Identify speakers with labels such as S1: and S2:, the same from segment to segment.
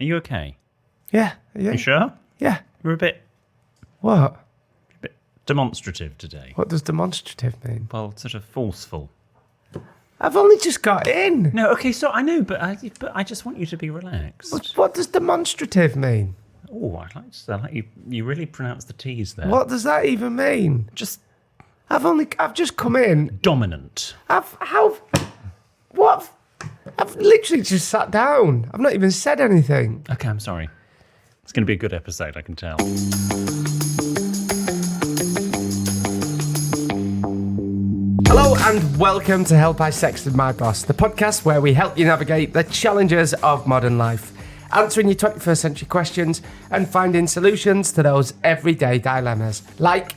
S1: Are you okay?
S2: Yeah.
S1: You sure?
S2: Yeah.
S1: You're a bit demonstrative today.
S2: What does demonstrative mean?
S1: Well, sort of forceful.
S2: I've only just got in.
S1: No, okay, so I know, but I just want you to be relaxed.
S2: What does demonstrative mean?
S1: Oh, I like you. You really pronounce the T's there.
S2: What does that even mean?
S1: Just
S2: I've just come in.
S1: dominant.
S2: What? I've literally just sat down. I've not even said anything.
S1: Okay, I'm sorry. It's going to be a good episode, I can tell.
S2: Hello and welcome to Help I Sexted My Boss, the podcast where we help you navigate the challenges of modern life, answering your 21st century questions and finding solutions to those everyday dilemmas. Like,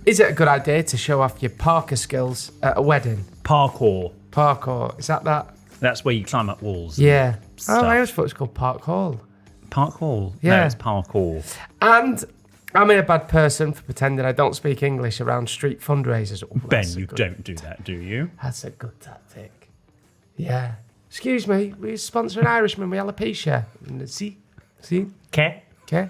S2: is it a good idea to show off your parkour skills at a wedding?
S1: Parkour.
S2: Parkour, is that?
S1: That's where you climb up walls.
S2: Yeah.
S1: Stuff.
S2: Oh, I always thought it was called Park Hall.
S1: Park Hall?
S2: Yeah.
S1: No, it's parkour.
S2: And am I a bad person for pretending I don't speak English around street fundraisers? Oh,
S1: Ben, you don't do that, do you?
S2: That's a good tactic. Yeah. Excuse me, we sponsor an Irishman with alopecia. See?
S1: Okay.
S2: Okay.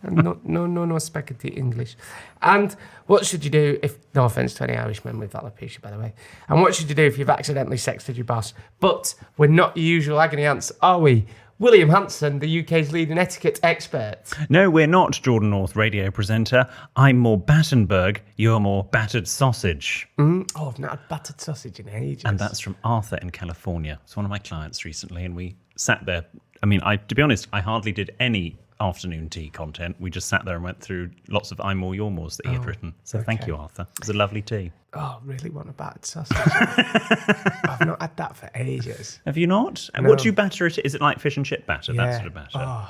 S2: No spaghetti English. And what should you do if, no offence to any Irishmen with alopecia, by the way, and what should you do if you've accidentally sexted your boss? But we're not your usual agony ants, are we? William Hanson, the UK's leading etiquette expert.
S1: No, we're not, Jordan North, radio presenter. I'm more Battenberg, you're more Battered Sausage.
S2: Oh, I've not had battered sausage in ages.
S1: And that's from Arthur in California. It's one of my clients recently, and we sat there. I mean, to be honest, I hardly did any afternoon tea content. We just sat there and went through lots of I'm more, you're mores that he had written. So Thank you, Arthur. It was a lovely tea.
S2: Oh, I really want a battered sausage. I've not had that for ages.
S1: Have you not? And
S2: No.
S1: what do you batter it? Is it like fish and chip batter? That sort of batter?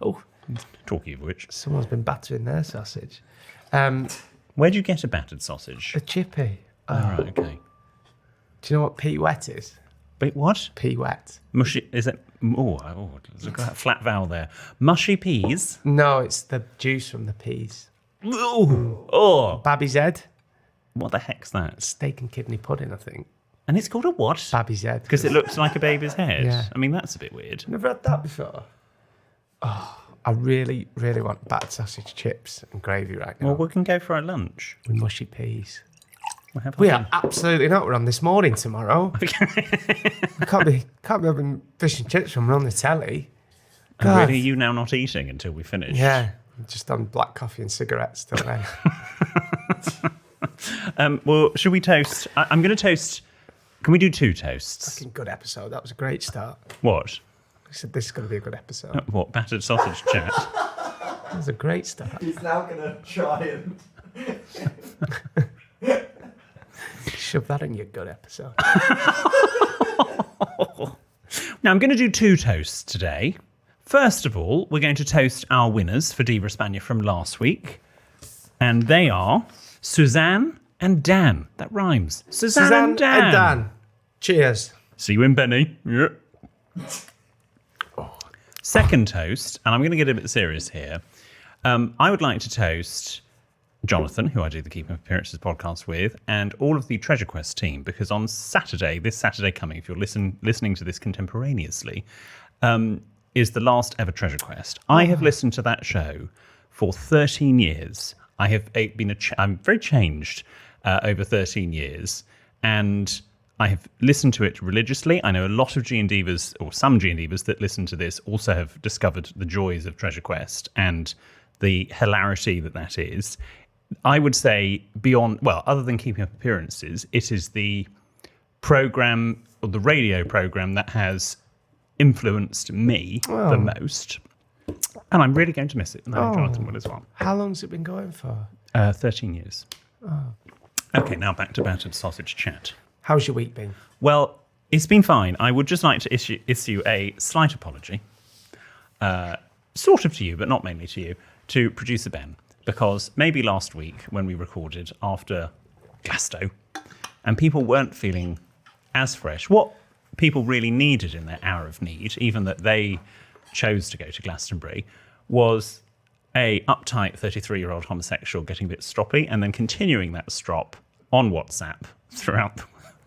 S2: Oh,
S1: Talking of which,
S2: someone's been battering their sausage.
S1: where do you get a battered sausage?
S2: A chippy.
S1: All right, okay.
S2: Do you know what pea wet is?
S1: Wait, what?
S2: Pea wet.
S1: Mushy, is it? Oh, look at that flat vowel there. Mushy peas?
S2: No, it's the juice from the peas.
S1: Ooh. Oh,
S2: Babby's head.
S1: what the heck's that?
S2: Steak and kidney pudding, I think.
S1: And it's called a what?
S2: Babby's head.
S1: Because it looks like a baby's head.
S2: Yeah.
S1: I mean, that's a bit weird.
S2: Never had that before. Oh, I really, really want battered sausage chips and gravy right now.
S1: Well, we can go for our lunch.
S2: With mushy peas.
S1: We'll have
S2: We
S1: our
S2: are absolutely not. We're on This Morning tomorrow. We can't be having fish and chips when we're on the telly.
S1: And
S2: God.
S1: really, are you now not eating until we finish?
S2: Yeah, I'm just on black coffee and cigarettes till then.
S1: Well, should we toast? I'm going to toast. Can we do 2 toasts?
S2: Fucking good episode. That was a great start.
S1: What?
S2: I said this is going to be a good episode.
S1: What? Battered sausage chat?
S2: That was a great start.
S3: He's now going to try and...
S2: Shove that in your good episode.
S1: Now, I'm going to do 2 toasts today. First of all, we're going to toast our winners for Diva Spania from last week. And they are Suzanne and Dan. That rhymes. Suzanne and Dan.
S2: Cheers.
S1: See you in Benny. Yeah. Second toast, and I'm going to get a bit serious here. I would like to toast Jonathan, who I do the Keeping Up Appearances podcast with, and all of the Treasure Quest team, because on Saturday, this Saturday coming, if you're listening to this contemporaneously, is the last ever Treasure Quest. I have listened to that show for 13 years. I have been I'm very changed over 13 years, and I have listened to it religiously. I know a lot of G&Divas, or some G&Divas that listen to this, also have discovered the joys of Treasure Quest and the hilarity that is. I would say beyond, well, other than Keeping Up Appearances, it is the program, or the radio program, that has influenced me the most. And I'm really going to miss it. And I know Jonathan will as well.
S2: How long's it been going for?
S1: 13 years. Okay, now back to Battered Sausage chat.
S2: How's your week been?
S1: Well, it's been fine. I would just like to issue a slight apology, sort of to you, but not mainly to you, to producer Ben. Because maybe last week when we recorded after Glasto, and people weren't feeling as fresh, what people really needed in their hour of need, even that they chose to go to Glastonbury, was a uptight 33-year-old homosexual getting a bit stroppy and then continuing that strop on WhatsApp throughout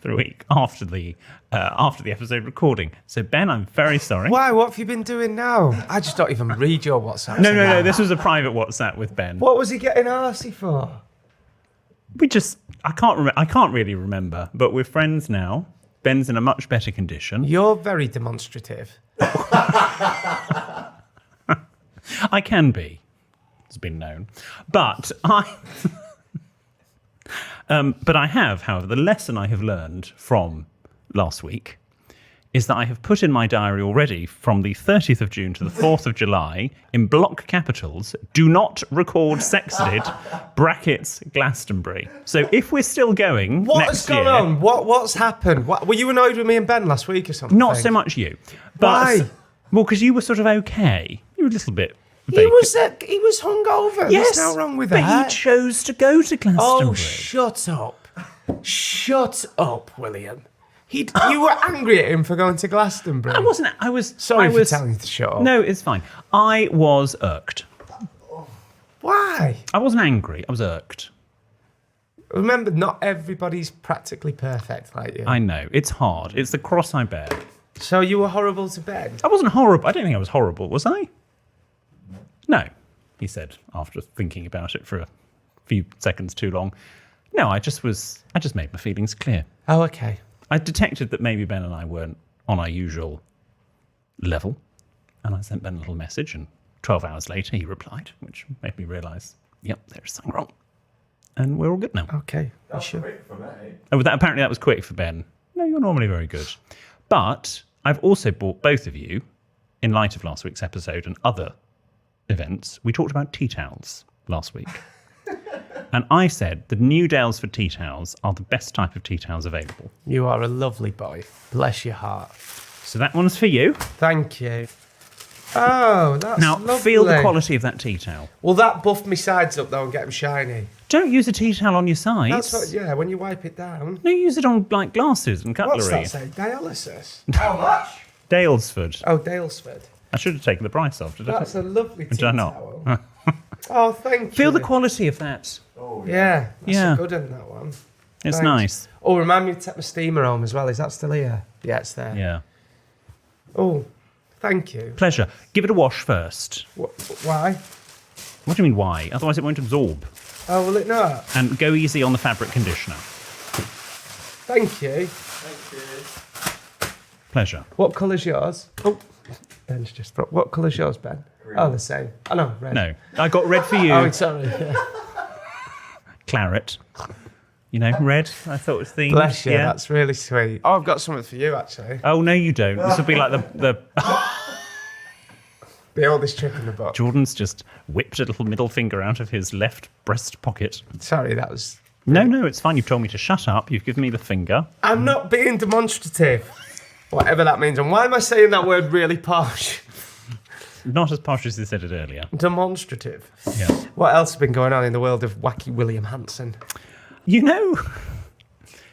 S1: the week after the episode recording. So Ben, I'm very sorry.
S2: Why? What have you been doing now? I just don't even read your WhatsApp.
S1: No. This was a private WhatsApp with Ben.
S2: What was he getting arsey for?
S1: I can't really remember, but we're friends now. Ben's in a much better condition.
S2: You're very demonstrative.
S1: I can be. It's been known. But I have, however, the lesson I have learned from last week is that I have put in my diary already from the 30th of June to the 4th of July in block capitals, do not record Sexted, brackets Glastonbury. So if we're still going
S2: What's gone on? What's happened? Were you annoyed with me and Ben last week or something?
S1: Not so much you. But,
S2: why?
S1: Well, because you were sort of okay. You were a little bit
S2: He
S1: vacant.
S2: was hungover.
S1: Yes,
S2: There's no wrong with
S1: but
S2: that.
S1: he chose to go to Glastonbury.
S2: Oh, shut up. Shut up, William. You were angry at him for going to Glastonbury.
S1: I wasn't. I was.
S2: Sorry
S1: I
S2: for
S1: was,
S2: telling you to shut up.
S1: No, it's fine. I was irked.
S2: Why?
S1: I wasn't angry. I was irked.
S2: Remember, not everybody's practically perfect like you.
S1: I know. It's hard. It's the cross I bear.
S2: So you were horrible to Ben?
S1: I wasn't horrible. I don't think I was horrible, was I? No, he said after thinking about it for a few seconds too long. No, I just made my feelings clear.
S2: Oh, okay.
S1: I detected that maybe Ben and I weren't on our usual level, and I sent Ben a little message, and 12 hours later he replied, which made me realise, yep, there's something wrong. And we're all good now.
S2: Okay.
S3: That's quick for me.
S1: Oh, apparently that was quick for Ben. No, you're normally very good. But I've also bought both of you, in light of last week's episode and other events, we talked about tea towels last week. And I said the new Dalesford tea towels are the best type of tea towels available.
S2: You are a lovely boy. Bless your heart.
S1: So that one's for you.
S2: Thank you. Oh, that's
S1: Now,
S2: lovely.
S1: feel the quality of that tea towel.
S2: Will that buff my sides up, though, and get them shiny?
S1: Don't use a tea towel on your sides.
S2: That's what, yeah, when you wipe it down.
S1: No, use it on like glasses and cutlery.
S2: What's that say? Dialysis?
S3: How much?
S1: Dalesford.
S2: Oh, Dalesford.
S1: I should have taken the price off, did I?
S2: That's a lovely tea
S1: Did I not?
S2: towel. Oh, thank you.
S1: Feel the quality of that.
S3: Oh,
S2: Yeah, that's
S1: Yeah.
S2: a good one, that one.
S1: It's
S2: Thanks.
S1: nice.
S2: Oh, remind me to take my steamer home as well. Is that still here? Yeah, it's there.
S1: Yeah.
S2: Oh, thank you.
S1: Pleasure. Give it a wash first.
S2: Why?
S1: What do you mean why? Otherwise it won't absorb.
S2: Oh, will it not?
S1: And go easy on the fabric conditioner.
S2: Thank you.
S3: thank you.
S1: Pleasure.
S2: What colour's yours? Oh, Ben's just... What colour's yours, Ben?
S3: Green.
S2: Oh, the same. Oh, no, red.
S1: No. I got red for you.
S2: Oh, sorry.
S1: Claret. You know, red. I thought was themed.
S2: Bless you,
S1: Yeah.
S2: that's really sweet. Oh, I've got something for you, actually.
S1: Oh, no, you don't. This will be like the
S2: The oldest trick in the book.
S1: Jordan's just whipped a little middle finger out of his left breast pocket.
S2: Sorry, that was...
S1: No, it's fine. You've told me to shut up. You've given me the finger.
S2: I'm not being demonstrative. Whatever that means. And why am I saying that word really posh?
S1: Not as posh as you said it earlier.
S2: Demonstrative.
S1: Yeah.
S2: What else has been going on in the world of wacky William Hanson?
S1: You know,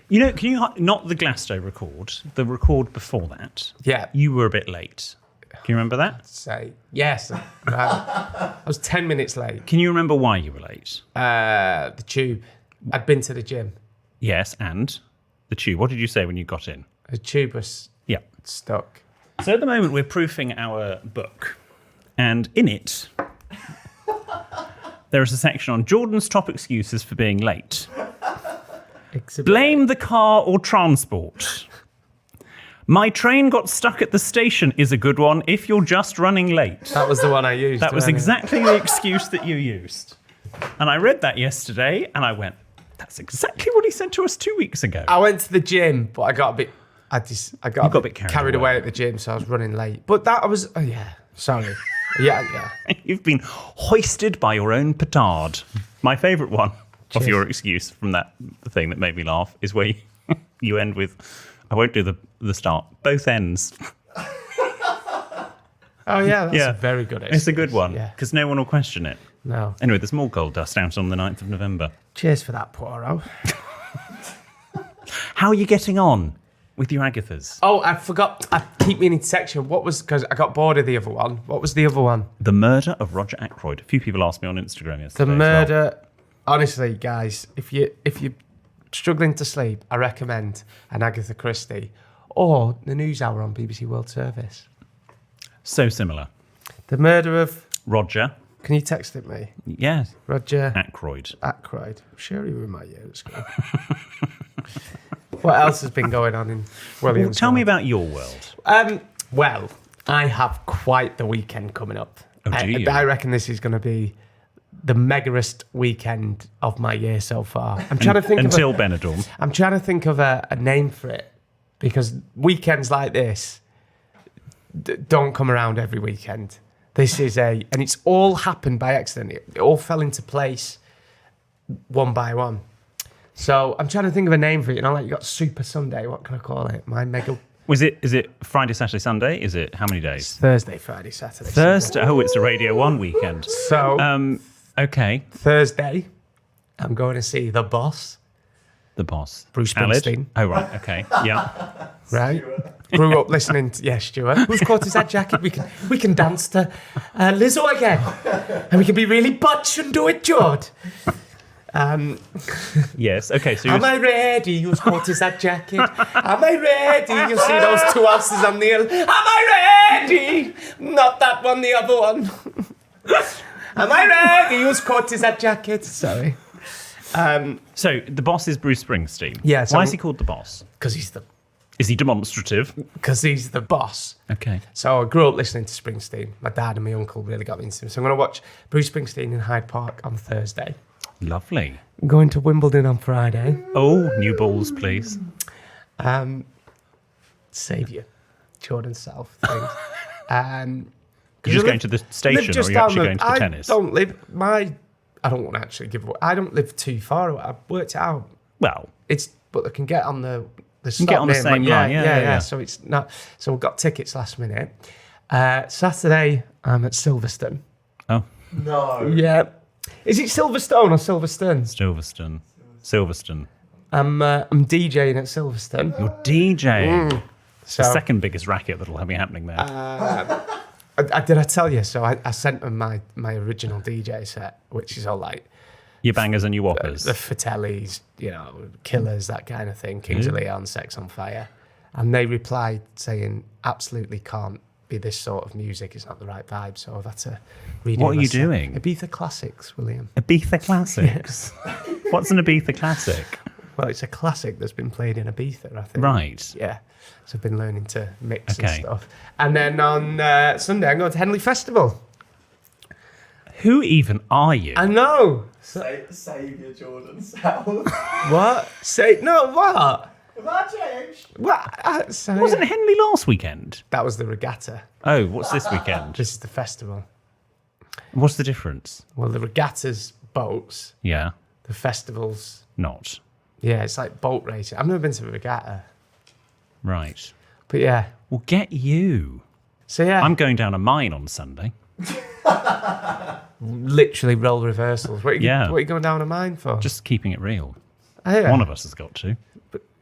S1: can you, not the Glasto record, the record before that,
S2: Yeah.
S1: you were a bit late. Can you remember that?
S2: Say yes. I was 10 minutes late.
S1: Can you remember why you were late?
S2: The tube. I'd been to the gym.
S1: Yes, and the tube. What did you say when you got in?
S2: The tube was
S1: Yeah.
S2: stuck.
S1: So at the moment, we're proofing our book. And in it, there is a section on Jordan's top excuses for being late. Blame the car or transport. My train got stuck at the station is a good one if you're just running late.
S2: That was the one I used.
S1: That was
S2: wasn't it?
S1: exactly the excuse that you used. And I read that yesterday and I went, that's exactly what he said to us 2 weeks ago.
S2: I went to the gym, but I got a bit... I got a bit
S1: carried
S2: away
S1: away
S2: at the gym, so I was running late. But that was... Oh, yeah. Sorry. Yeah.
S1: You've been hoisted by your own petard. My favourite one of
S2: Cheers.
S1: your excuse from that thing that made me laugh is where you end with, I won't do the start, both ends.
S2: Oh, yeah. That's
S1: Yeah.
S2: a very good
S1: It's a good one,
S2: Yeah.
S1: because no one will question it.
S2: No.
S1: Anyway, there's more gold dust out on the 9th of November.
S2: Cheers for that, Poirot.
S1: How are you getting on with your Agathas?
S2: Oh, I forgot. I keep meaning to section. What was... Because I got bored of the other one. What was the other one?
S1: The murder of Roger Ackroyd. A few people asked me on Instagram yesterday.
S2: The
S1: as well.
S2: murder... Honestly, guys, if you struggling to sleep, I recommend an Agatha Christie or the News Hour on BBC World Service.
S1: So similar.
S2: The murder of...
S1: Roger.
S2: Can you text it me?
S1: Yes.
S2: Roger
S1: Ackroyd.
S2: I'm sure he was in my year at school. What else has been going on in Williams?
S1: Well, tell me about your world.
S2: Well, I have quite the weekend coming up.
S1: Oh, do you?
S2: I reckon this is going to be the megaest weekend of my year so far. I'm trying to think
S1: Until Benidorm.
S2: I'm trying to think of a name for it, because weekends like this don't come around every weekend. This is and it's all happened by accident. It all fell into place one by one. So I'm trying to think of a name for it. Like you got Super Sunday. What can I call it? My mega...
S1: Is it Friday, Saturday, Sunday? Is it how many days?
S2: Thursday, Friday, Saturday.
S1: Thursday. Oh, it's a Radio 1 weekend.
S2: So,
S1: okay.
S2: Thursday, I'm going to see The Boss.
S1: The Boss.
S2: Bruce
S1: Alid?
S2: Springsteen.
S1: Oh, right. Okay. Yeah.
S2: Right? Grew up listening to, Stuart. Whose coat is that jacket? We can dance to Lizzo again. And we can be really butch and do it, Jord.
S1: Yes. Okay. So
S2: Am I ready? Whose coat is that jacket? Am I ready? You see those two houses on the hill. Am I ready? Not that one, the other one. Am I ready? Whose coat is that jacket? Sorry.
S1: So the Boss is Bruce Springsteen.
S2: Yeah, so
S1: Why is he called the Boss?
S2: Because
S1: Is he demonstrative?
S2: he's the boss.
S1: Okay.
S2: So I grew up listening to Springsteen. My dad and my uncle really got me into him. So I'm going to watch Bruce Springsteen in Hyde Park on Thursday.
S1: Lovely.
S2: I'm going to Wimbledon on Friday.
S1: Oh, new balls, please.
S2: Saviour. Jordan South things.
S1: You're just going to the station, or are you actually going to the tennis?
S2: I don't want to actually give away. I don't live too far away. I've worked it out.
S1: Well,
S2: But they can get on the stop
S1: get on the
S2: name,
S1: same line. Yeah.
S2: So it's not. So we've got tickets last minute. Saturday, I'm at Silverstone.
S1: oh,
S3: No.
S2: Yeah. Is it Silverstone or Silverstone?
S1: Silverstone.
S2: I'm DJing at Silverstone.
S1: You're DJing.
S2: So
S1: The second biggest racket that'll be happening there.
S2: did I tell you? So I sent them my original DJ set, which is all like
S1: Your bangers and your whoppers.
S2: the Fratellis, Killers, that kind of thing, Kings of Leon, Sex on Fire. And they replied saying, absolutely can't be this sort of music. It's not the right vibe. So I've had to read it.
S1: What are you doing?
S2: Ibiza Classics, William.
S1: Ibiza Classics. What's an Ibiza Classic?
S2: Well, it's a classic that's been played in Ibiza, I think.
S1: Right.
S2: Yeah. So I've been learning to mix and
S1: Okay.
S2: stuff. And then on Sunday, I'm going to Henley Festival.
S1: Who even are you?
S2: I know.
S3: Saviour Jordan South.
S2: What? What?
S3: Have I changed?
S2: What?
S1: Wasn't Henley last weekend?
S2: That was the regatta.
S1: Oh, what's this weekend?
S2: This is the festival.
S1: What's the difference?
S2: Well, the regatta's boats.
S1: Yeah,
S2: The festival's...
S1: not.
S2: Yeah, it's like boat racing. I've never been to a regatta.
S1: Right.
S2: But yeah.
S1: Well, get you.
S2: So yeah.
S1: I'm going down a mine on Sunday.
S2: Literally role reversals. What are you going down a mine for?
S1: Just keeping it real.
S2: Oh, yeah.
S1: One of us has got to.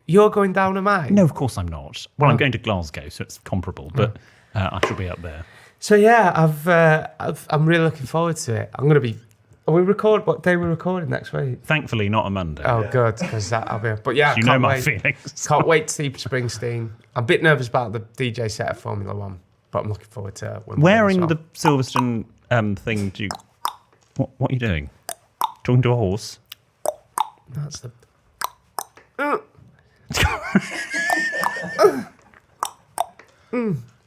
S2: You're going down a mine?
S1: No, of course I'm not. Well, I'm going to Glasgow, so it's comparable, but I shall be up there.
S2: So yeah, I'm really looking forward to it. I'm going to be... What day are we recording next week?
S1: Thankfully, not a Monday.
S2: Oh, good, because that'll be... But yeah,
S1: you know my feelings.
S2: Can't wait to see Springsteen. I'm a bit nervous about the DJ set of Formula One, but I'm looking forward to Wimbledon.
S1: Wearing
S2: as well.
S1: the Silverstone thing, do you... What are you doing? Talking to a horse?
S2: That's the...
S1: Oh,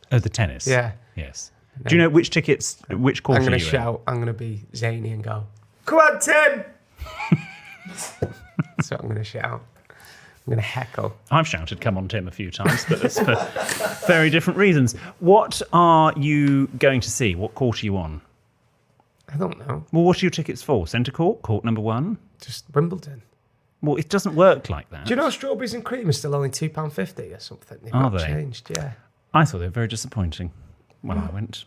S1: the tennis.
S2: Yeah.
S1: Yes. Do you know which course
S2: I'm
S1: are
S2: going
S1: you
S2: to shout. I'm going to be zany and go, "Come on, Tim!" That's what I'm going to shout. I'm going to heckle.
S1: in? I've shouted "Come on, Tim" a few times, but it's for very different reasons. What are you going to see? What court are you on?
S2: I don't know.
S1: Well, what are your tickets for? Centre Court? Court number 1?
S2: Just Wimbledon.
S1: Well, it doesn't work like that.
S2: Do you know strawberries and cream are still only £2.50 or something? They've
S1: Are
S2: not
S1: they?
S2: changed, yeah.
S1: I thought they were very disappointing when I went.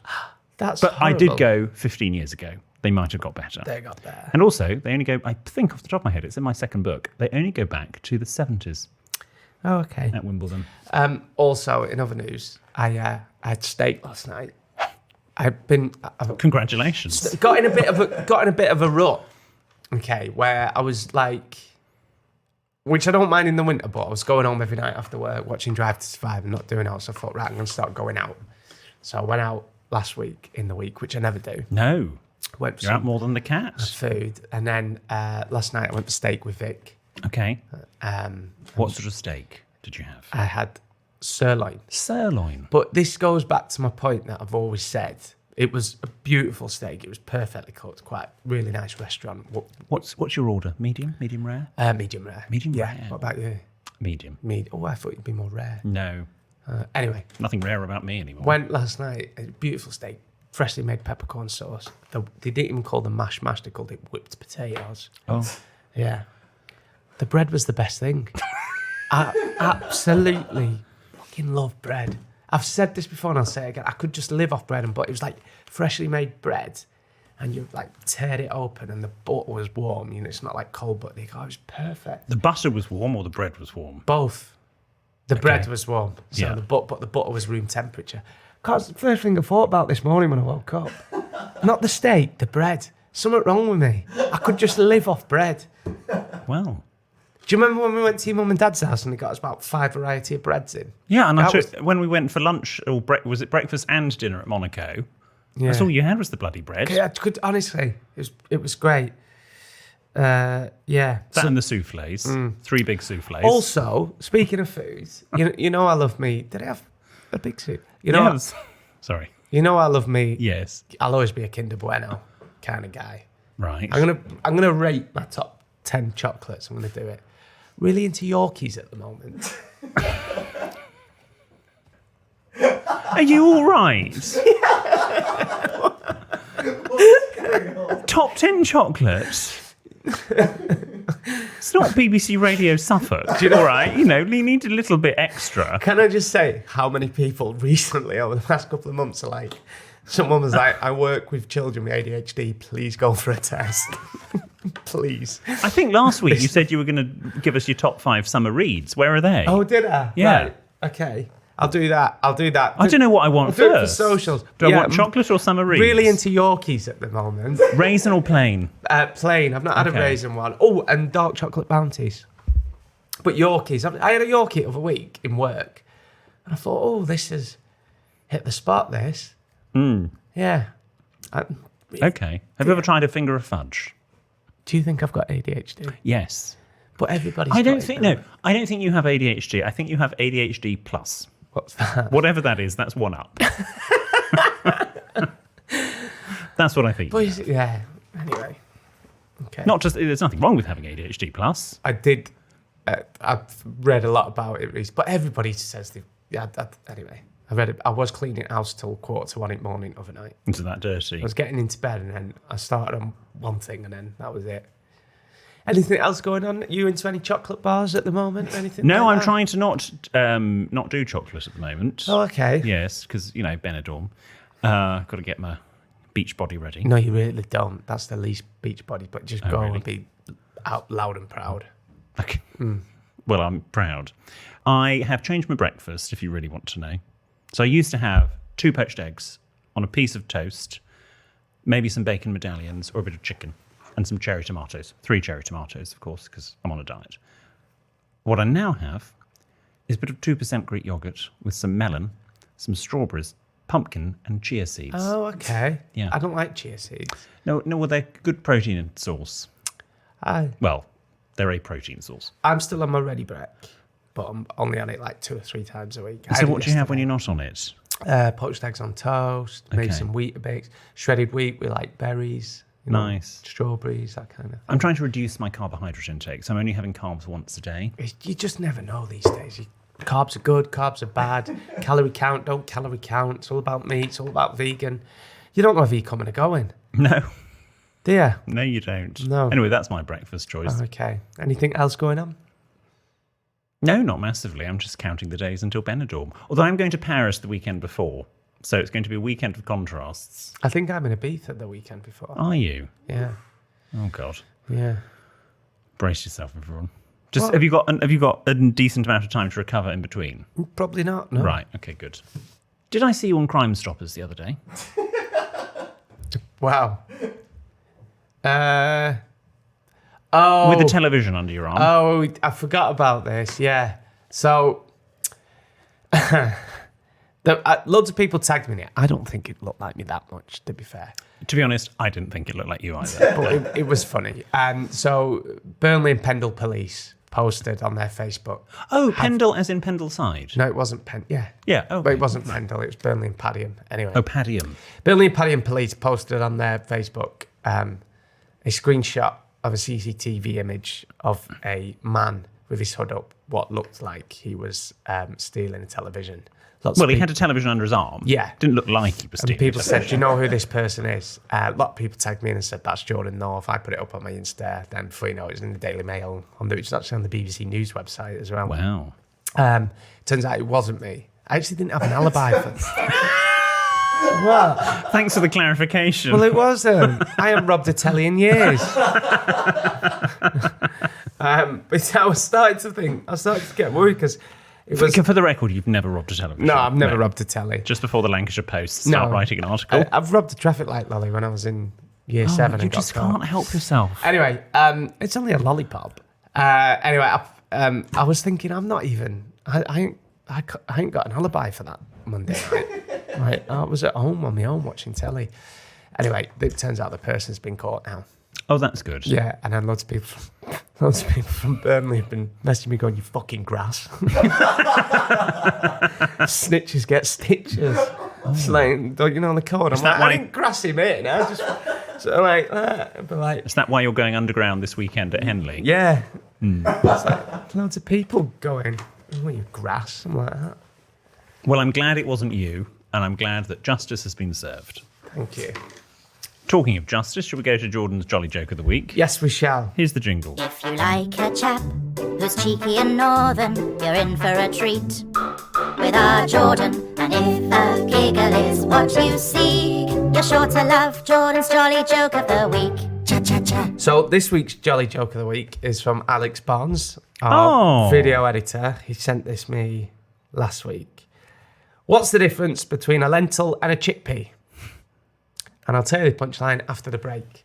S2: That's
S1: But I
S2: horrible.
S1: did go 15 years ago. They might have got better.
S2: They got there.
S1: And also, they only go, I think off the top of my head, it's in my second book, they only go back to the 70s
S2: Oh, okay.
S1: at Wimbledon.
S2: Also, in other news, I had steak last night. I've
S1: Congratulations.
S2: got in a bit of a rut. Okay, where I was like, which I don't mind in the winter, but I was going home every night after work, watching Drive to Survive and not doing out. So I thought, right, I'm going to start going out. So I went out last week in the week, which I never do.
S1: No.
S2: Went for
S1: You're out
S2: some
S1: more than the cat.
S2: food. And then last night I went for steak with Vic.
S1: Okay. What sort of steak did you have?
S2: I had sirloin.
S1: Sirloin.
S2: But this goes back to my point that I've always said. It was a beautiful steak. It was perfectly cooked. Quite really nice restaurant.
S1: What's your order? Medium? Medium rare?
S2: Medium rare.
S1: Medium
S2: yeah.
S1: rare.
S2: What about you?
S1: Medium.
S2: Oh, I thought you'd be more rare.
S1: No.
S2: Anyway.
S1: Nothing rare about me anymore.
S2: Went last night. A beautiful steak. Freshly made peppercorn sauce. They didn't even call them mashed mash. They called it whipped potatoes.
S1: Oh.
S2: Yeah. The bread was the best thing. I absolutely fucking love bread. I've said this before and I'll say it again. I could just live off bread and butter. It was like freshly made bread and you like tear it open and the butter was warm. You know, it's not like cold butter. It was perfect.
S1: The butter was warm or the bread was warm?
S2: Both. The bread was warm. So
S1: Yeah.
S2: but the butter was room temperature. Because the first thing I thought about this morning when I woke up, not the steak, the bread. Something wrong with me. I could just live off bread.
S1: Well.
S2: Do you remember when we went to your mum and dad's house and they got us about 5 variety of breads in?
S1: Yeah, and
S2: That
S1: when we went for lunch, or was it breakfast and dinner at Monaco?
S2: Yeah.
S1: That's all you had was the bloody bread.
S2: Yeah, I could honestly, it was great. Yeah.
S1: That and the souffles. 3 big souffles.
S2: Also, speaking of food, you know I love me. Did I have a big soup? You know,
S1: Yes. Sorry.
S2: you know I love me.
S1: Yes.
S2: I'll always be a Kinder Bueno kind of guy.
S1: Right.
S2: I'm gonna rate my top 10 chocolates. I'm gonna do it. Really into Yorkies at the moment.
S1: Are you all right? Top 10 chocolates? It's not BBC Radio Suffolk. All right, you need a little bit extra.
S2: Can I just say how many people recently over the past couple of months are like, someone was like, I work with children with ADHD, please go for a test. Please.
S1: I think last week you said you were going to give us your top 5 summer reads. Where are they?
S2: Oh, did I?
S1: Yeah.
S2: Right. Okay. I'll do that.
S1: I don't know what I want
S2: I'll do it for
S1: first.
S2: socials.
S1: Do I want chocolate or summer reads?
S2: Really into Yorkies at the moment.
S1: Raisin or plain?
S2: Plain. I've not had a raisin one. Oh, and dark chocolate bounties. But Yorkies. I had a Yorkie the other week in work. And I thought, oh, this has hit the spot, this. Yeah.
S1: Okay. Have you ever tried a finger of fudge?
S2: Do you think I've got ADHD?
S1: Yes.
S2: But everybody's
S1: I don't
S2: got
S1: think
S2: it.
S1: no. I don't think you have ADHD. I think you have ADHD plus.
S2: What's that?
S1: Whatever that is, that's one up. That's what I think.
S2: But yeah. Anyway. Okay.
S1: Not just there's nothing wrong with having ADHD plus.
S2: I did. I've read a lot about it recently, but everybody says they. Yeah. Anyway, I read it. I was cleaning house till 1:45 in the morning overnight.
S1: Into that dirty.
S2: I was getting into bed and then I started on one thing and then that was it. Anything else going on? Are you into any chocolate bars at the moment? Anything?
S1: No,
S2: like
S1: I'm
S2: that?
S1: trying to not do chocolate at the moment.
S2: Oh, okay.
S1: Yes, because Benidorm. Got to get my beach body ready.
S2: No, you really don't. That's the least beach body, but just go
S1: really?
S2: and be out loud and proud.
S1: Okay. Well, I'm proud. I have changed my breakfast, if you really want to know. So I used to have 2 poached eggs on a piece of toast, maybe some bacon medallions or a bit of chicken, and some cherry tomatoes. 3 cherry tomatoes, of course, because I'm on a diet. What I now have is a bit of 2% Greek yogurt with some melon, some strawberries, pumpkin, and chia seeds.
S2: Oh, okay.
S1: Yeah.
S2: I don't like chia seeds.
S1: No, well, they're good protein source. Well, they're a protein source.
S2: I'm still on my ready break, but I'm only on it like 2 or 3 times a week.
S1: So what do you have when you're not on it?
S2: Poached eggs on toast, maybe
S1: Okay.
S2: some Weetabix, shredded wheat with like berries,
S1: Nice.
S2: strawberries, that kind of thing.
S1: I'm trying to reduce my carbohydrate intake, so I'm only having carbs once a day.
S2: You just never know these days. Carbs are good, carbs are bad. Calorie count, don't calorie count. It's all about meat, it's all about vegan. You don't know if you're coming or going,
S1: No,
S2: do you?
S1: no, you don't.
S2: No.
S1: Anyway, that's my breakfast choice.
S2: Okay. Anything else going on?
S1: No, not massively. I'm just counting the days until Benidorm. Although I'm going to Paris the weekend before, so it's going to be a weekend of contrasts.
S2: I think I'm in Ibiza the weekend before.
S1: Are you?
S2: Yeah.
S1: Oh God,
S2: Yeah.
S1: brace yourself, everyone. Just
S2: What?
S1: have you got a decent amount of time to recover in between?
S2: Probably not, no.
S1: Right. Okay. Good. Did I see you on Crime Stoppers the other day?
S2: Wow.
S1: with the television under your arm.
S2: Oh, I forgot about this. Yeah. So, loads of people tagged me in it. I don't think it looked like me that much, to be fair.
S1: To be honest, I didn't think it looked like you either.
S2: But it was funny. So, Burnley and Pendle Police posted on their Facebook.
S1: Oh, Pendle as in Pendleside?
S2: No, it wasn't Yeah.
S1: Yeah. Oh,
S2: But it wasn't Pendle. It was Burnley and Padiham. Anyway.
S1: Oh, Padiham.
S2: Burnley and Padiham Police posted on their Facebook a screenshot of a CCTV image of a man with his hood up, what looked like he was stealing a television.
S1: Well, he had a television under his arm.
S2: Yeah.
S1: Didn't look like he was stealing.
S2: And people said, do you know who this person is? A lot of people tagged me in and said, that's Jordan North. I put it up on my Insta. Then before you know it, was in the Daily Mail, which is actually on the BBC News website as well.
S1: Wow.
S2: Turns out it wasn't me. I actually didn't have an alibi for What?
S1: Thanks for the clarification.
S2: Well, it wasn't. I haven't robbed a telly in years. But I was starting to get worried because it was...
S1: For the record, you've never robbed a television.
S2: No, I've never robbed a telly.
S1: Just before the Lancashire Post start writing an article.
S2: I've robbed a traffic light lolly when I was in year 7.
S1: You just can't help yourself.
S2: Anyway, it's only a lollipop. Anyway, I was thinking, I'm not even... I ain't got an alibi for that Monday night. Right, I was at home on my own watching telly. Anyway, it turns out the person's been caught now.
S1: Oh, that's good.
S2: Yeah, and then loads of people from Burnley have been messaging me going, you fucking grass. Snitches get stitches. It's like, don't you know the code? I'm like, I ain't grassy, mate. I just so like that. But like,
S1: is that why you're going underground this weekend at Henley?
S2: Yeah. It's like loads of people going, oh, you grass. I'm like that.
S1: Well, I'm glad it wasn't you, and I'm glad that justice has been served.
S2: Thank you.
S1: Talking of justice, shall we go to Jordan's Jolly Joke of the Week?
S2: Yes, we shall.
S1: Here's the jingle.
S4: If you like a chap who's cheeky and northern, you're in for a treat with our Jordan. And if a giggle is what you seek, you're sure to love Jordan's Jolly Joke of the Week. Cha-cha-cha.
S2: So this week's Jolly Joke of the Week is from Alex Barnes, our video editor. He sent this me last week. What's the difference between a lentil and a chickpea? And I'll tell you the punchline after the break.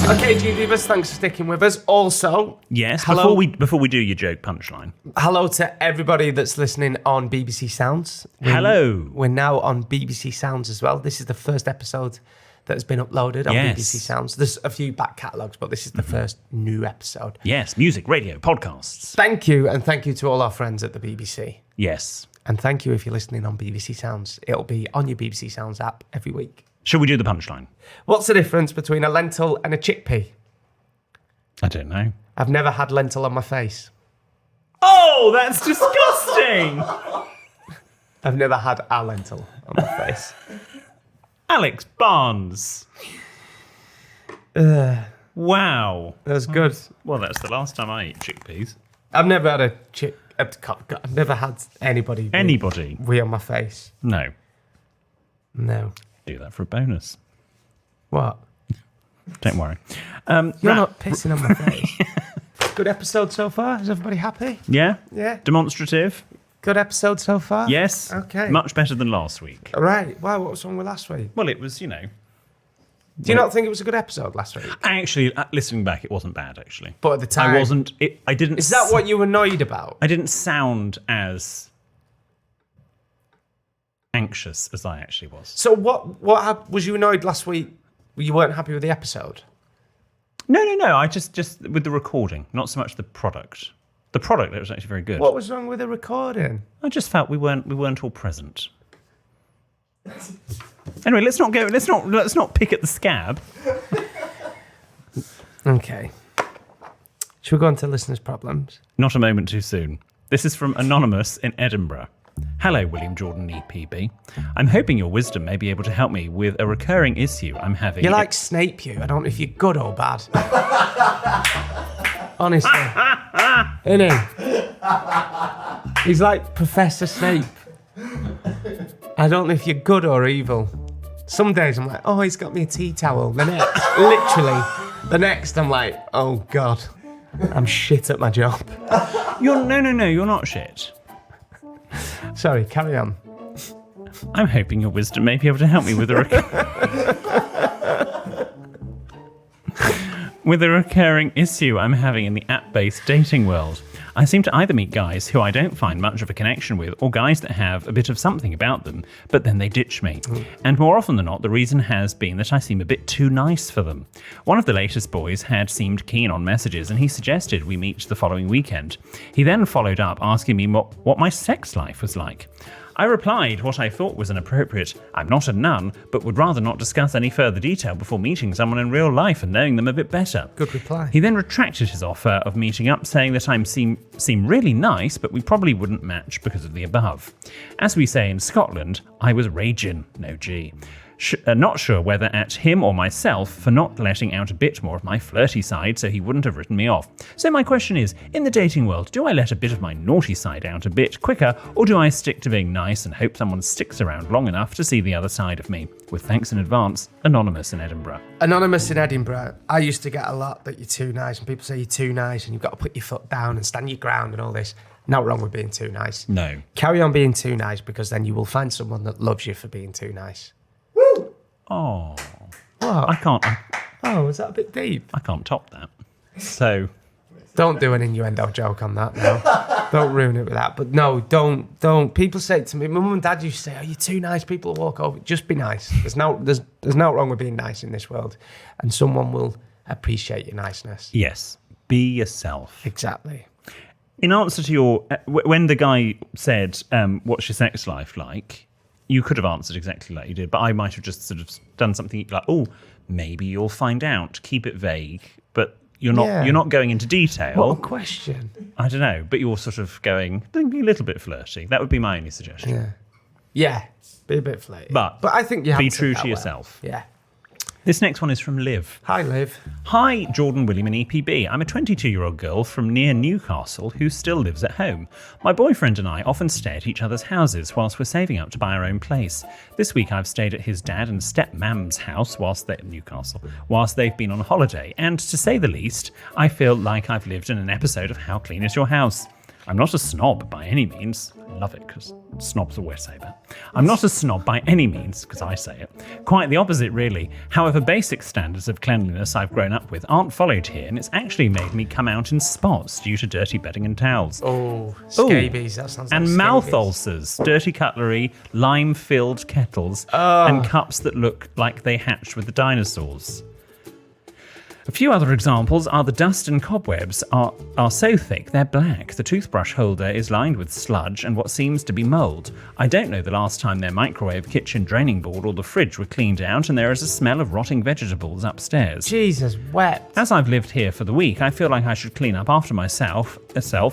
S2: Okay, GDivas, thanks for sticking with us. Also,
S1: yes,
S2: hello,
S1: before we do your joke punchline.
S2: Hello to everybody that's listening on BBC Sounds.
S1: Hello.
S2: We're now on BBC Sounds as well. This is the first episode that has been uploaded on BBC Sounds. There's a few back catalogues, but this is the first new episode.
S1: Yes, music, radio, podcasts.
S2: Thank you, and thank you to all our friends at the BBC.
S1: Yes.
S2: And thank you if you're listening on BBC Sounds. It'll be on your BBC Sounds app every week.
S1: Shall we do the punchline?
S2: What's the difference between a lentil and a chickpea?
S1: I don't know.
S2: I've never had lentil on my face.
S1: Oh, that's disgusting!
S2: I've never had a lentil on my face.
S1: Alex Barnes. Wow.
S2: That's good.
S1: Well, that's the last time I ate chickpeas.
S2: I've never had I've never had anybody wee on my face.
S1: No.
S2: No.
S1: Do that for a bonus.
S2: What?
S1: Don't worry.
S2: You're not pissing on my face. Good episode so far? Is everybody happy?
S1: Yeah?
S2: Yeah.
S1: Demonstrative?
S2: Good episode so far?
S1: Yes.
S2: Okay.
S1: Much better than last week.
S2: All right. Why? What was wrong with last week?
S1: Well, it was, Do
S2: you not think it was a good episode last week?
S1: Actually, listening back, it wasn't bad, actually.
S2: But at the time...
S1: I didn't...
S2: Is that what you were annoyed about?
S1: I didn't sound as anxious as I actually was.
S2: So what was you annoyed last week? You weren't happy with the episode?
S1: No. I just with the recording, not so much the product. The product, it was actually very good.
S2: What was wrong with the recording?
S1: I just felt we weren't all present. Anyway, let's not pick at the scab.
S2: Okay. Should we go on to listeners' problems?
S1: Not a moment too soon. This is from Anonymous in Edinburgh. Hello, William Jordan EPB. I'm hoping your wisdom may be able to help me with a recurring issue I'm having.
S2: You're like Snape, you. I don't know if you're good or bad. Honestly. Isn't he? He's like Professor Snape. I don't know if you're good or evil. Some days I'm like, oh, he's got me a tea towel. The next I'm like, oh God, I'm shit at my job.
S1: No, you're not shit.
S2: Sorry, carry on.
S1: I'm hoping your wisdom may be able to help me with a with a recurring issue I'm having in the app-based dating world. I seem to either meet guys who I don't find much of a connection with, or guys that have a bit of something about them, but then they ditch me. And more often than not, the reason has been that I seem a bit too nice for them. One of the latest boys had seemed keen on messages, and he suggested we meet the following weekend. He then followed up asking me what my sex life was like. I replied what I thought was an appropriate, I'm not a nun, but would rather not discuss any further detail before meeting someone in real life and knowing them a bit better.
S2: Good reply.
S1: He then retracted his offer of meeting up, saying that I seem really nice, but we probably wouldn't match because of the above. As we say in Scotland, I was raging, no G. Not sure whether at him or myself for not letting out a bit more of my flirty side so he wouldn't have written me off. So my question is, in the dating world, do I let a bit of my naughty side out a bit quicker, or do I stick to being nice and hope someone sticks around long enough to see the other side of me? With thanks in advance, Anonymous in Edinburgh.
S2: Anonymous in Edinburgh. I used to get a lot that you're too nice, and people say you're too nice and you've got to put your foot down and stand your ground and all this. Not wrong with being too nice.
S1: No.
S2: Carry on being too nice, because then you will find someone that loves you for being too nice.
S1: Oh,
S2: What?
S1: I can't.
S2: Oh, was that a bit deep?
S1: I can't top that. So,
S2: Don't do an innuendo joke on that now. Don't ruin it with that. But no, don't. People say it to me. My mum and dad used to say, "Oh, you're too nice." People will walk over. Just be nice. There's no wrong with being nice in this world, and someone will appreciate your niceness.
S1: yes, be yourself.
S2: Exactly.
S1: In answer to your, when the guy said, "What's your sex life like?" You could have answered exactly like you did, but I might have just sort of done something like, "Oh, maybe you'll find out." Keep it vague, but you're not.
S2: Yeah.
S1: You're not going into detail.
S2: What a question.
S1: I don't know, but you're sort of going, be a little bit flirty. That would be my only suggestion.
S2: Yeah. Yeah. Be a bit flirty.
S1: But
S2: I think you have
S1: be
S2: to
S1: true
S2: that
S1: to
S2: well.
S1: yourself.
S2: Yeah.
S1: This next one is from Liv.
S2: Hi, Liv.
S1: Hi, Jordan, William and EPB. I'm a 22-year-old girl from near Newcastle who still lives at home. My boyfriend and I often stay at each other's houses whilst we're saving up to buy our own place. This week I've stayed at his dad and stepmam's house whilst they're in Newcastle, whilst they've been on holiday, and to say the least, I feel like I've lived in an episode of How Clean Is Your House? I'm not a snob by any means. I love it because snobs always say that. I'm not a snob by any means because I say it. Quite the opposite, really. However, basic standards of cleanliness I've grown up with aren't followed here, and it's actually made me come out in spots due to dirty bedding and towels.
S2: Oh, scabies. That sounds like
S1: And
S2: scabies.
S1: mouth ulcers, dirty cutlery, lime-filled kettles, and cups that look like they hatched with the dinosaurs. A few other examples are the dust and cobwebs are so thick they're black. The toothbrush holder is lined with sludge and what seems to be mould. I don't know the last time their microwave, kitchen draining board or the fridge were cleaned out, and there is a smell of rotting vegetables upstairs.
S2: Jesus, wet.
S1: As I've lived here for the week, I feel like I should clean up after myself.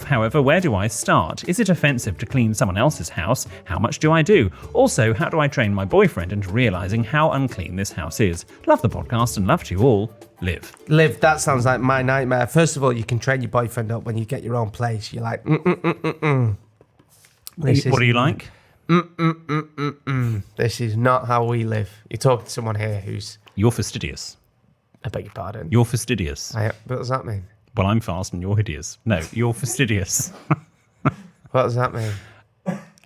S1: However, where do I start? Is it offensive to clean someone else's house? How much do I do? Also, how do I train my boyfriend into realising how unclean this house is? Love the podcast and love to you all. Liv.
S2: Liv, that sounds like my nightmare. First of all, you can train your boyfriend up when you get your own place. You're like,
S1: What do you like?
S2: This is not how we live. You're talking to someone here who's,
S1: You're fastidious.
S2: I beg your pardon.
S1: You're fastidious.
S2: What does that mean?
S1: Well, I'm fast and you're hideous. No, you're fastidious.
S2: What does that mean?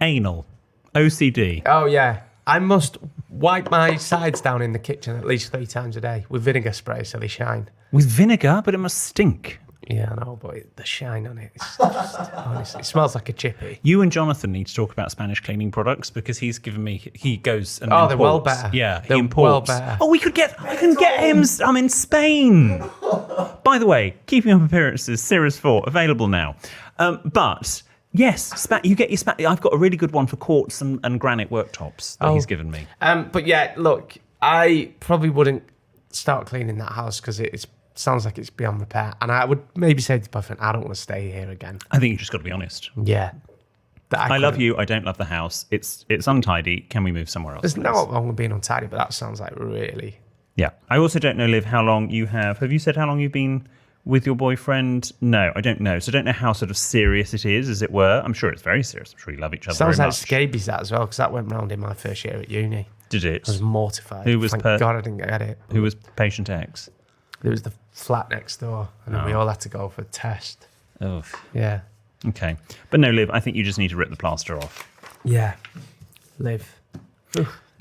S1: Anal. OCD.
S2: Oh, yeah. I must wipe my sides down in the kitchen at least 3 times a day with vinegar spray so they shine.
S1: With vinegar, but it must stink.
S2: Yeah, I know, but the shine on it, it's just, honestly, it smells like a chippy.
S1: You and Jonathan need to talk about Spanish cleaning products because he's given me, he goes and
S2: Oh,
S1: imports.
S2: they're well better.
S1: Yeah,
S2: They're
S1: he imports.
S2: well better.
S1: Oh, I can get him, I'm in Spain. By the way, Keeping Up Appearances, Series 4, available now. But... yes, you get your I've got a really good one for quartz and granite worktops that he's given me.
S2: But yeah, look, I probably wouldn't start cleaning that house because it sounds like it's beyond repair. And I would maybe say to boyfriend, I don't want to stay here again.
S1: I think you just got to be honest.
S2: Yeah.
S1: I love you. I don't love the house. It's untidy. Can we move somewhere else?
S2: There's
S1: please?
S2: no wrong with being untidy, but that sounds like really...
S1: Yeah. I also don't know, Liv, how long you have. Have you said how long you've been with your boyfriend? No, I don't know. So I don't know how sort of serious it is, as it were. I'm sure it's very serious. I'm sure you love each other
S2: Sounds
S1: very
S2: like
S1: much.
S2: scabies, that as well, because that went round in my first year at uni.
S1: Did it?
S2: I was mortified.
S1: Who was
S2: Thank God I didn't get it.
S1: Who was patient X?
S2: It was the flat next door, and then we all had to go for a test.
S1: Oh.
S2: Yeah.
S1: Okay. But no, Liv, I think you just need to rip the plaster off.
S2: Yeah. Live.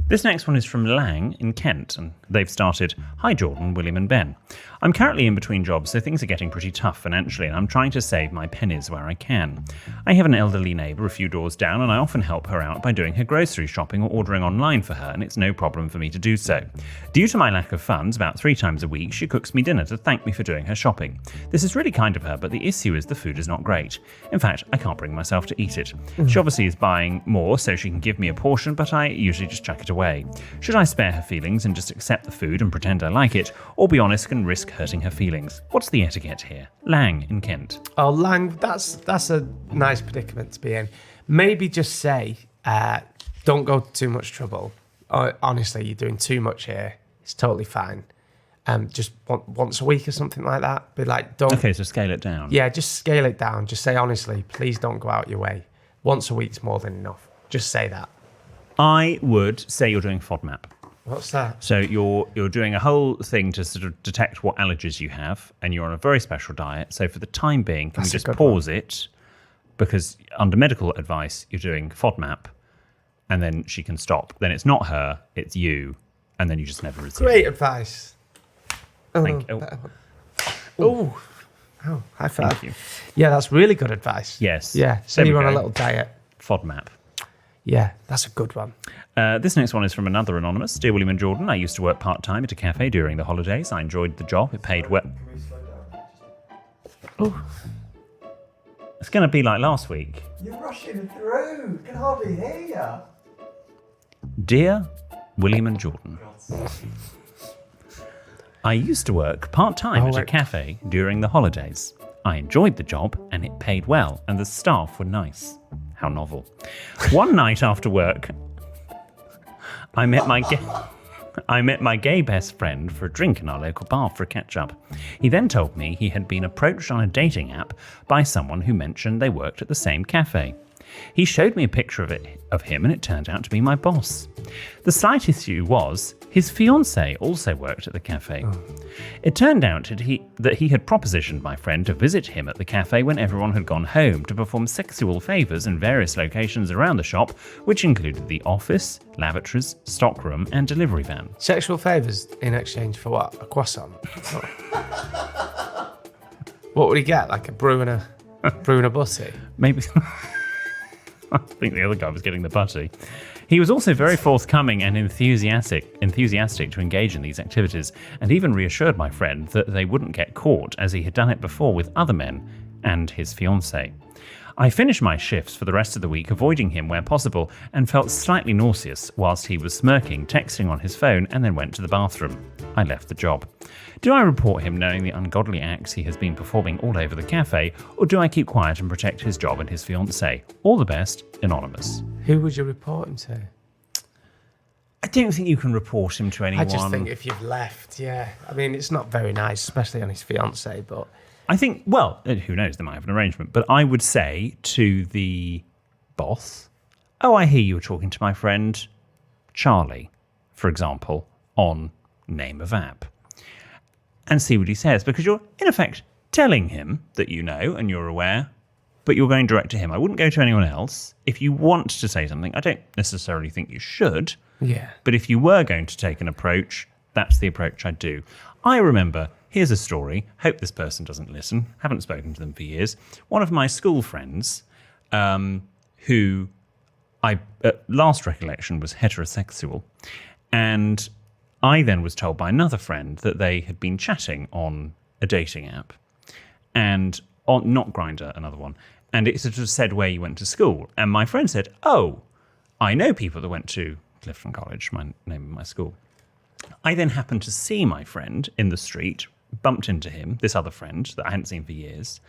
S1: This next one is from Lang in Kent, and they've started, Hi Jordan, William and Ben. I'm currently in between jobs, so things are getting pretty tough financially, and I'm trying to save my pennies where I can. I have an elderly neighbour a few doors down, and I often help her out by doing her grocery shopping or ordering online for her, and it's no problem for me to do so. Due to my lack of funds, about 3 times a week, she cooks me dinner to thank me for doing her shopping. This is really kind of her, but the issue is the food is not great. In fact, I can't bring myself to eat it. She obviously is buying more so she can give me a portion, but I usually just chuck it away. Should I spare her feelings and just accept the food and pretend I like it, or be honest and risk hurting her feelings? What's the etiquette here? Lang in Kent.
S2: Oh, Lang, that's a nice predicament to be in. Maybe just say, don't go to too much trouble. Honestly, you're doing too much here. It's totally fine. Just once a week or something like that. Be like, don't.
S1: Okay, so scale it down.
S2: Yeah, just scale it down. Just say, honestly, please don't go out your way. Once a week's more than enough. Just say that.
S1: I would say you're doing FODMAP.
S2: What's that?
S1: So you're doing a whole thing to sort of detect what allergies you have, and you're on a very special diet. So for the time being, can we just pause it? Because under medical advice, you're doing FODMAP, and then she can stop. Then it's not her, it's you, and then you just never resume.
S2: Great advice.
S1: Thank you.
S2: Oh, high five.
S1: Thank you.
S2: Yeah, that's really good advice.
S1: Yes.
S2: Yeah, so
S1: There we
S2: you're on a
S1: go.
S2: little diet.
S1: FODMAP.
S2: Yeah, that's a good one.
S1: This next one is from another anonymous. Dear William and Jordan, I used to work part-time at a cafe during the holidays. I enjoyed the job. It paid well.
S3: Can we slow down?
S2: Oh,
S1: It's going to be like last week.
S3: You're rushing through. Can hardly hear you.
S1: Dear William and Jordan, I used to work part-time at a cafe during the holidays. I enjoyed the job and it paid well, and the staff were nice. How novel. One night after work, I met my gay best friend for a drink in our local bar for a catch-up. He then told me he had been approached on a dating app by someone who mentioned they worked at the same cafe. He showed me a picture of him, and it turned out to be my boss. The slight issue was his fiancée also worked at the cafe. It turned out that he had propositioned my friend to visit him at the cafe when everyone had gone home to perform sexual favours in various locations around the shop, which included the office, lavatories, stockroom, and delivery van.
S2: sexual favours in exchange for what? A croissant? What would he get? Like a brew and a butty?
S1: Maybe. I think the other guy was getting the butty. He was also very forthcoming and enthusiastic to engage in these activities, and even reassured my friend that they wouldn't get caught, as he had done it before with other men and his fiancée. I finished my shifts for the rest of the week, avoiding him where possible, and felt slightly nauseous whilst he was smirking, texting on his phone, and then went to the bathroom. I left the job. Do I report him knowing the ungodly acts he has been performing all over the cafe, or do I keep quiet and protect his job and his fiancée? All the best, Anonymous.
S2: Who would you report him to?
S1: I don't think you can report him to anyone.
S2: I just think if you've left, yeah. I mean, it's not very nice, especially on his fiancée, but...
S1: I think, well, who knows, they might have an arrangement, but I would say to the boss, oh, I hear you were talking to my friend Charlie, for example, on name of app, and see what he says, because you're, in effect, telling him that you know and you're aware, but you're going direct to him. I wouldn't go to anyone else. If you want to say something, I don't necessarily think you should,
S2: Yeah.
S1: but if you were going to take an approach, that's the approach I'd do. I remember, here's a story, hope this person doesn't listen, haven't spoken to them for years. One of my school friends, who I, at last recollection, was heterosexual, and I then was told by another friend that they had been chatting on a dating app, and on, not Grindr, another one, and it sort of said where you went to school. And my friend said, oh, I know people that went to Clifton College, my name of my school. I then happened to see my friend in the street, bumped into him, this other friend that I hadn't seen for years,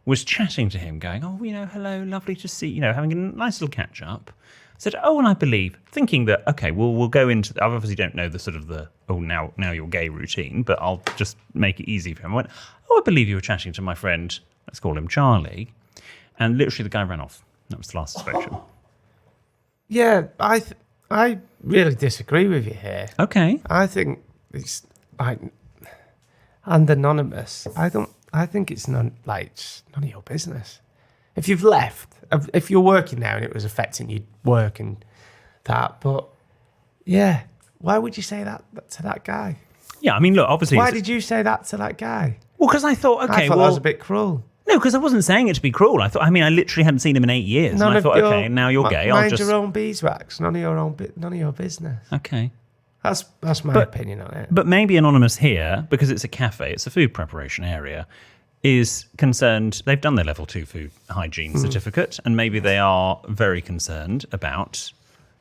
S1: was chatting to him, going, oh, you know, hello, lovely to see, you know, having a nice little catch up. Said, oh, and I believe, thinking that, okay, well, we'll go into, I obviously don't know the sort of the, oh, now you're gay routine, but I'll just make it easy for him. I went, oh, I believe you were chatting to my friend, let's call him Charlie. And literally the guy ran off. That was the last inspection.
S2: Yeah, I really disagree with you here.
S1: Okay.
S2: I think it's like, and anonymous. I think it's none of your business. If you've left, if you're working now and it was affecting your work and that, but yeah, why would you say that to that guy?
S1: Yeah, I mean, look, obviously...
S2: Why did you say that to that guy?
S1: Well, because I thought, okay,
S2: I thought that was a bit cruel.
S1: No, because I wasn't saying it to be cruel. I literally hadn't seen him in 8 years. And I thought, okay, now you're gay. I'll just...
S2: Mind your own beeswax. None of your business.
S1: Okay.
S2: That's my opinion on it.
S1: But maybe Anonymous here, because it's a cafe, it's a food preparation area, is concerned... They've done their level 2 food hygiene certificate, and maybe they are very concerned about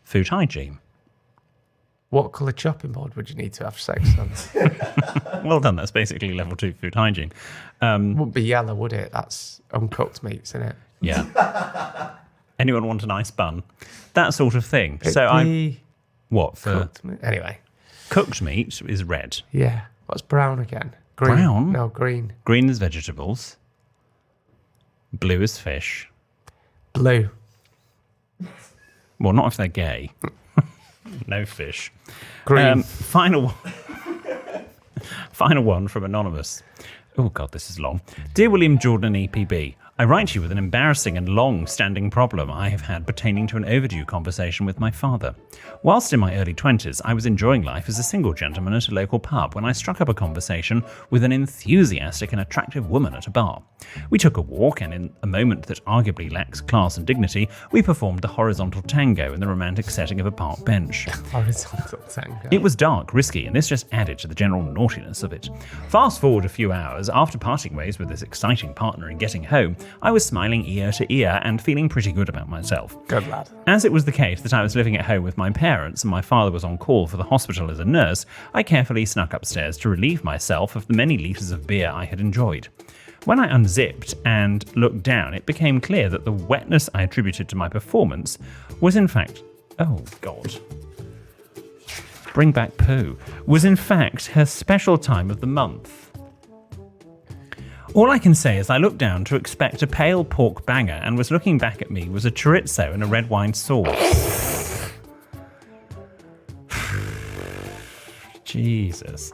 S1: food hygiene.
S2: What colour chopping board would you need to have sex on?
S1: Well done. That's basically level 2 food hygiene.
S2: Wouldn't be yellow, would it? That's uncooked meats, isn't it?
S1: Yeah. Anyone want a nice bun? That sort of thing. What for?
S2: Cooked meat. Anyway.
S1: Cooked meat is red.
S2: Yeah. What's brown again? Green.
S1: Brown?
S2: No, green.
S1: Green is vegetables. Blue is fish.
S2: Blue.
S1: Well, not if they're gay. No fish.
S2: Green.
S1: Final one from Anonymous. Oh, God, this is long. Dear William Jordan and EPB, I write to you with an embarrassing and long-standing problem I have had pertaining to an overdue conversation with my father. Whilst in my early 20s, I was enjoying life as a single gentleman at a local pub when I struck up a conversation with an enthusiastic and attractive woman at a bar. We took a walk, and in a moment that arguably lacks class and dignity, we performed the horizontal tango in the romantic setting of a park bench.
S2: Horizontal tango.
S1: It was dark, risky, and this just added to the general naughtiness of it. Fast forward a few hours, after parting ways with this exciting partner and getting home, I was smiling ear to ear and feeling pretty good about myself.
S2: Good lad.
S1: As it was the case that I was living at home with my parents and my father was on call for the hospital as a nurse, I carefully snuck upstairs to relieve myself of the many litres of beer I had enjoyed. When I unzipped and looked down, it became clear that the wetness I attributed to my performance was in fact... Oh, God. Bring back poo. Was in fact her special time of the month. All I can say is I looked down to expect a pale pork banger, and was looking back at me was a chorizo and a red wine sauce. Jesus.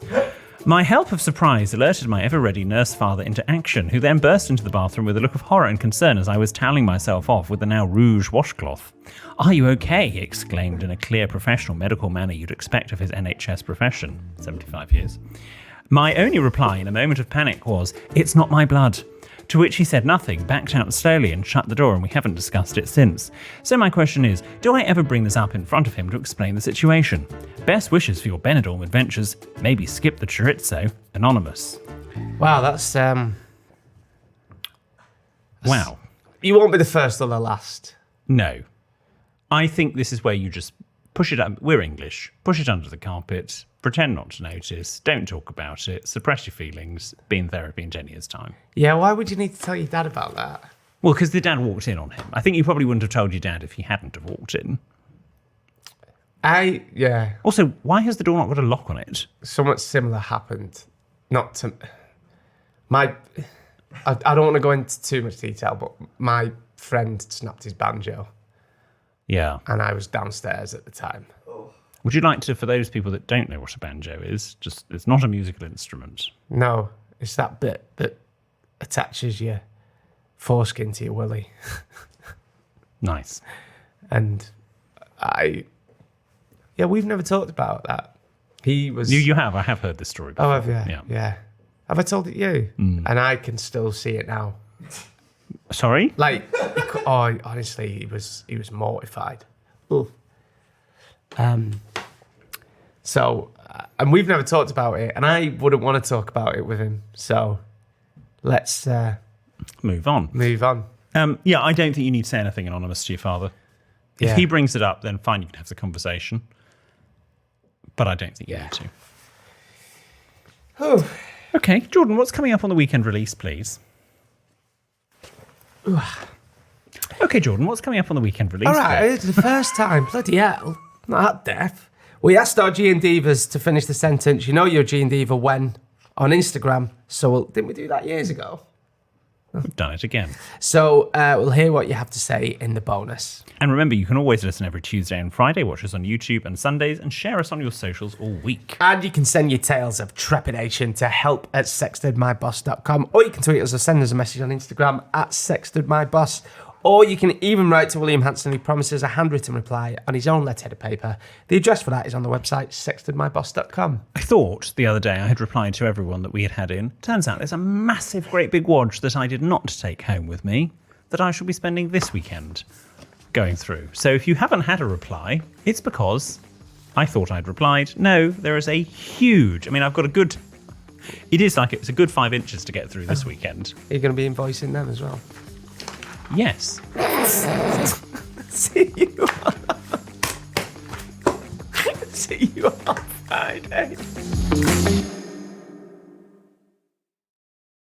S1: My help of surprise alerted my ever-ready nurse father into action, who then burst into the bathroom with a look of horror and concern as I was toweling myself off with the now rouge washcloth. "Are you okay?" he exclaimed in a clear professional medical manner you'd expect of his NHS profession. 75 years. My only reply in a moment of panic was, "It's not my blood." To which he said nothing, backed out slowly and shut the door, and we haven't discussed it since. So my question is, do I ever bring this up in front of him to explain the situation? Best wishes for your Benidorm adventures. Maybe skip the chorizo. Anonymous.
S2: Wow, that's...
S1: Wow.
S2: You won't be the first or the last.
S1: No. I think this is where you just push it up. We're English. Push it under the carpet. Pretend not to notice. Don't talk about it. Suppress your feelings. Be in therapy in 10 years' time.
S2: Yeah, why would you need to tell your dad about that?
S1: Well, because the dad walked in on him. I think you probably wouldn't have told your dad if he hadn't have walked in.
S2: Yeah.
S1: Also, why has the door not got a lock on it?
S2: Something similar happened. Not to... I don't want to go into too much detail, but my friend snapped his banjo.
S1: Yeah.
S2: And I was downstairs at the time.
S1: Would you like to, for those people that don't know what a banjo is, it's not a musical instrument.
S2: No, it's that bit that attaches your foreskin to your willy.
S1: Nice.
S2: And we've never talked about that. He was...
S1: You have. I have heard this story before.
S2: Oh, have you? Yeah. Have I told it you? And I can still see it now.
S1: Sorry?
S2: Honestly, he was mortified. Ooh. And we've never talked about it, and I wouldn't want to talk about it with him. So let's
S1: move on. Yeah, I don't think you need to say anything anonymous to your father. If he brings it up, then fine, you can have the conversation. But I don't think you need to.
S2: Oh.
S1: Okay, Jordan, what's coming up on the weekend release, please? Okay, Jordan, what's coming up on the weekend release?
S2: All right, it's the first time. Bloody hell. Not that deaf. We asked our G&Divas to finish the sentence. You know you're a G&Diva when on Instagram. So didn't we do that years ago?
S1: We've done it again.
S2: So we'll hear what you have to say in the bonus.
S1: And remember, you can always listen every Tuesday and Friday, watch us on YouTube and Sundays, and share us on your socials all week.
S2: And you can send your tales of trepidation to help@sextedmyboss.com, or you can tweet us or send us a message on Instagram @sextedmyboss, Or you can even write to William Hanson, who promises a handwritten reply on his own letterhead of paper. The address for that is on the website sextedmyboss.com.
S1: I thought the other day I had replied to everyone that we had in. Turns out there's a massive, great big wodge that I did not take home with me that I shall be spending this weekend going through. So if you haven't had a reply, it's because I thought I'd replied. No, there is a huge... I mean, I've got a good... it's a good 5 inches to get through this weekend.
S2: Are you going to be invoicing them as well?
S1: Yes.
S2: See you on Friday.